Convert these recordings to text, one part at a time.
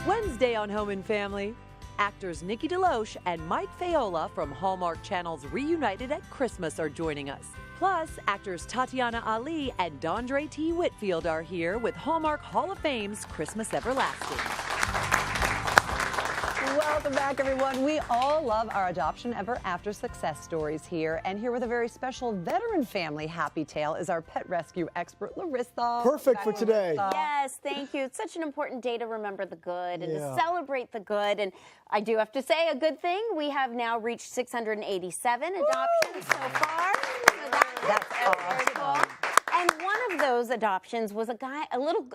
Wednesday on Home and Family, actors Nikki DeLoach and Mike Fayola from Hallmark Channel's Reunited at Christmas are joining us. Plus, actors Tatiana Ali and Dondre T. Whitfield are here with Hallmark Hall of Fame's Christmas Everlasting. Welcome back, everyone. We all love our adoption ever after success stories here. And here with a very special veteran family happy tale is our pet rescue expert, Larissa. Perfect for today. Yes, thank you. It's such an important day to remember the good and to celebrate the good. And I do have to say a good thing. We have now reached 687 adoptions so far. So that's awesome. And one of those adoptions was a little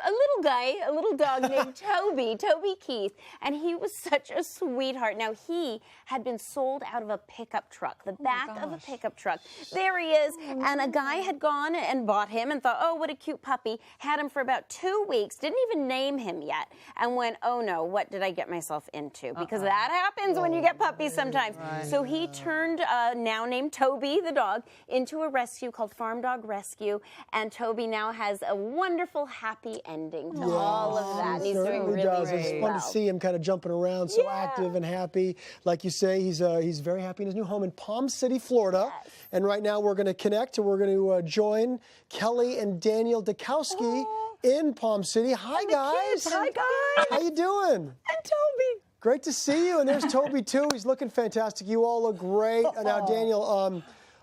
dog named Toby Keith, and he was such a sweetheart. Now, he had been sold out of a pickup truck, the back of a pickup truck. There he is, and a guy had gone and bought him and thought, oh, what a cute puppy. Had him for about 2 weeks, didn't even name him yet, and went, oh no, what did I get myself into? Because that happens when you get puppies sometimes. So he turned, now named Toby, the dog, into a rescue called Farm Dog Rescue. And Toby now has a wonderful, happy ending to all of that. And he's doing really well. It's fun to see him kind of jumping around, so active and happy. Like you say, he's very happy in his new home in Palm City, Florida. Yes. And right now we're going to connect and we're going to join Kelly and Daniel Dukowski in Palm City. Hi, guys. Kids. Hi, guys. How you doing? And Toby. Great to see you. And there's Toby, too. He's looking fantastic. You all look great. Now, Daniel,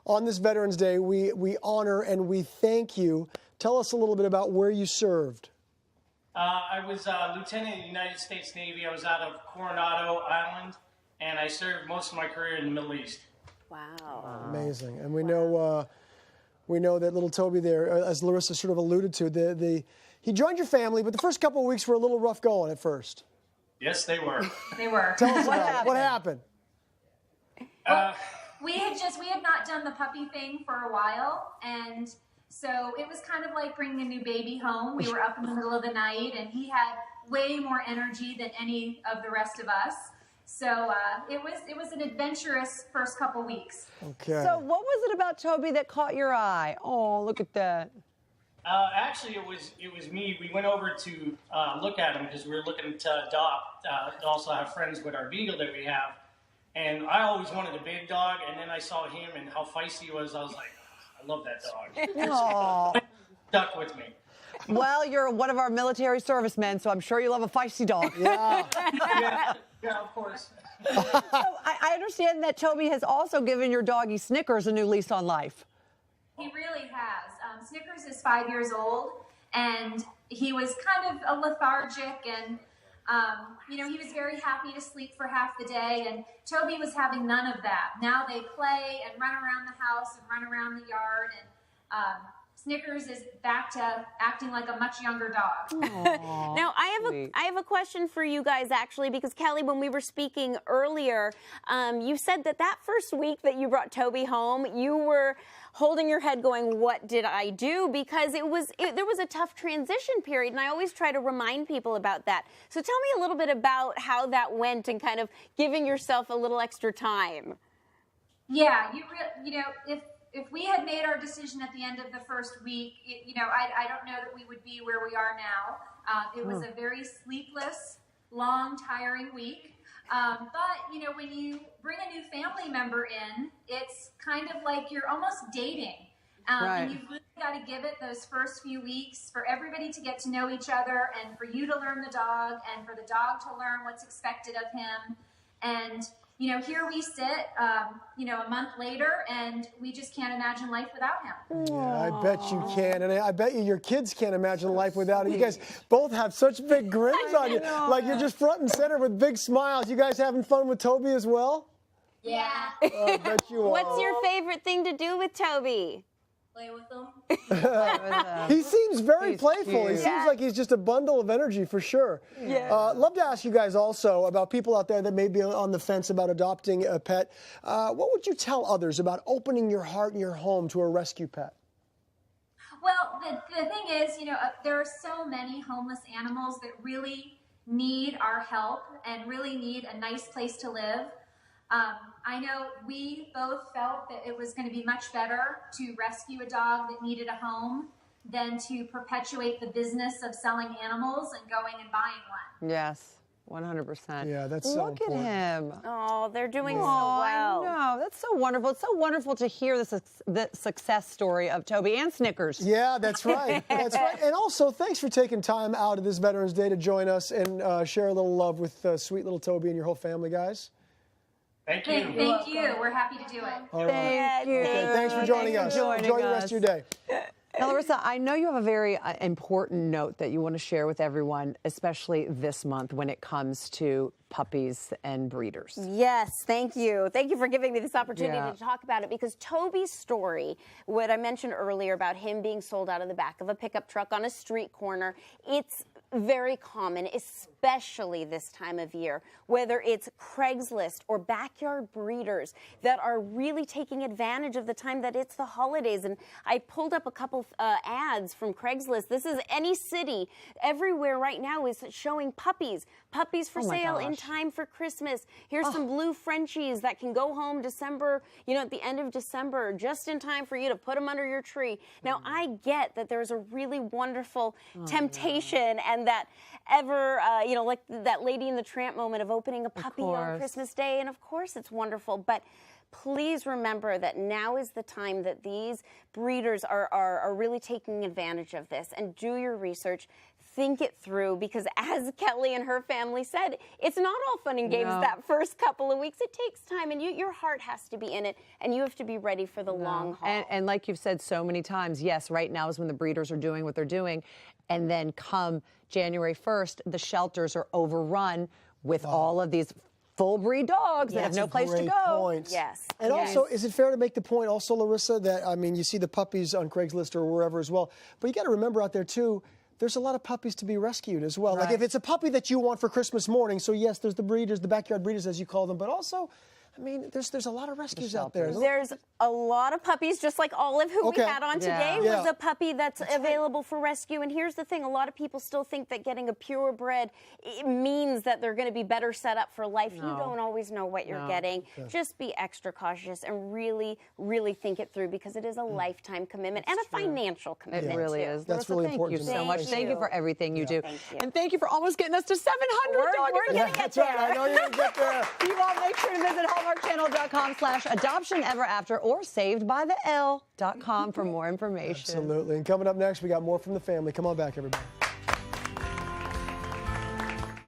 on this Veterans Day, we honor and we thank you. Tell us a little bit about where you served. I was a lieutenant in the United States Navy. I was out of Coronado Island, and I served most of my career in the Middle East. Wow. Amazing. And we know that little Toby there, as Larissa sort of alluded to, he joined your family, but the first couple of weeks were a little rough going at first. Yes, they were. They were. Tell us about it. What happened? We had not done the puppy thing for a while, and so it was kind of like bringing a new baby home. We were up in the middle of the night, and he had way more energy than any of the rest of us. So it was an adventurous first couple weeks. Okay. So what was it about Toby that caught your eye? Oh, look at that. Actually, it was me. We went over to look at him because we were looking to adopt. Also have friends with our beagle that we have. And I always wanted a big dog, and then I saw him and how feisty he was. I was like, I love that dog. Stuck with me. Well, you're one of our military servicemen, so I'm sure you love a feisty dog. Yeah. Yeah, of course. So I understand that Toby has also given your doggy Snickers a new lease on life. He really has. Snickers is 5 years old, and he was kind of a lethargic and he was very happy to sleep for half the day, and Toby was having none of that. Now they play and run around the house and run around the yard, and Snickers is back to acting like a much younger dog. Now, I have a question for you guys, actually, because Kelly, when we were speaking earlier, you said that first week that you brought Toby home, you were holding your head going, what did I do? Because there was a tough transition period, and I always try to remind people about that. So tell me a little bit about how that went and kind of giving yourself a little extra time. Yeah, if we had made our decision at the end of the first week, I don't know that we would be where we are now. It was a very sleepless, long, tiring week. But, when you bring a new family member in, it's kind of like you're almost dating. And you've really got to give it those first few weeks for everybody to get to know each other and for you to learn the dog and for the dog to learn what's expected of him. And here we sit, a month later, and we just can't imagine life without him. Yeah, I bet you can, and I bet you your kids can't imagine life without it. You guys both have such big grins on you, like you're just front and center with big smiles. You guys having fun with Toby as well? Yeah. Oh, I bet you are. What's your favorite thing to do with Toby? Play with them. He seems very playful. Cute. He seems like he's just a bundle of energy for sure. Yeah. Love to ask you guys also about people out there that may be on the fence about adopting a pet. What would you tell others about opening your heart and your home to a rescue pet? Well, the thing is, there are so many homeless animals that really need our help and really need a nice place to live. I know we both felt that it was going to be much better to rescue a dog that needed a home than to perpetuate the business of selling animals and going and buying one. Yes. 100%. Yeah, that's so Look at important. him. Oh, they're doing so Oh, well. I know. That's so wonderful. It's so wonderful to hear the success story of Toby and Snickers. Yeah, that's right. That's right. And also, thanks for taking time out of this Veterans Day to join us and share a little love with sweet little Toby and your whole family, guys. Thank you. Thank you. We're happy to do it. All right. Thank you. Okay, thanks for joining us. Enjoy the rest of your day. Now, Larissa, I know you have a very important note that you want to share with everyone, especially this month when it comes to puppies and breeders. Yes, thank you. Thank you for giving me this opportunity Yeah. to talk about it, because Toby's story, what I mentioned earlier about him being sold out of the back of a pickup truck on a street corner, it's very common, especially this time of year, whether it's Craigslist or backyard breeders that are really taking advantage of the time that it's the holidays. And I pulled up a couple ads from Craigslist. This is any city everywhere right now is showing puppies for Oh my sale in gosh. time for Christmas. Here's some blue Frenchies that can go home December, at the end of December, just in time for you to put them under your tree. Now, I get that there's a really wonderful temptation and that like that Lady in the Tramp moment of opening a puppy on course. Christmas Day. And of course, it's wonderful. But please remember that now is the time that these breeders are really taking advantage of this. And do your research. Think it through, because as Kelly and her family said, it's not all fun and games that first couple of weeks. It takes time, and your heart has to be in it, and you have to be ready for the long haul. And like you've said so many times, yes, right now is when the breeders are doing what they're doing. And then come January 1st, the shelters are overrun with all of these full breed dogs that have no place to Great go. point. Yes. And Yes. also, is it fair to make the point also, Larissa, that, I mean, you see the puppies on Craigslist or wherever as well, but you got to remember out there too, there's a lot of puppies to be rescued as well. Like Right. if it's a puppy that you want for Christmas morning, so yes, there's the breeders, the backyard breeders as you call them, but also, I mean, there's a lot of rescues out there. There's a lot of puppies, just like Olive, who Okay. we had on today, Yeah. was a puppy that's available for rescue. And here's the thing, a lot of people still think that getting a purebred means that they're going to be better set up for life. You don't always know what you're getting. Just be extra cautious and really, really think it through, because it is a lifetime commitment and a financial commitment. It really too. is. That's Larissa, really thank important you to so know. much. Thank Thank you you. for everything you do. Thank you. And thank you for almost getting us to 700 We're dog gonna adoptions. get That's right. I know you're going to get there. You all make sure to visit hallmarkchannel.com/adoptioneverafter or savedbytheL.com for more information. Absolutely. And coming up next, we got more from the family. Come on back, everybody.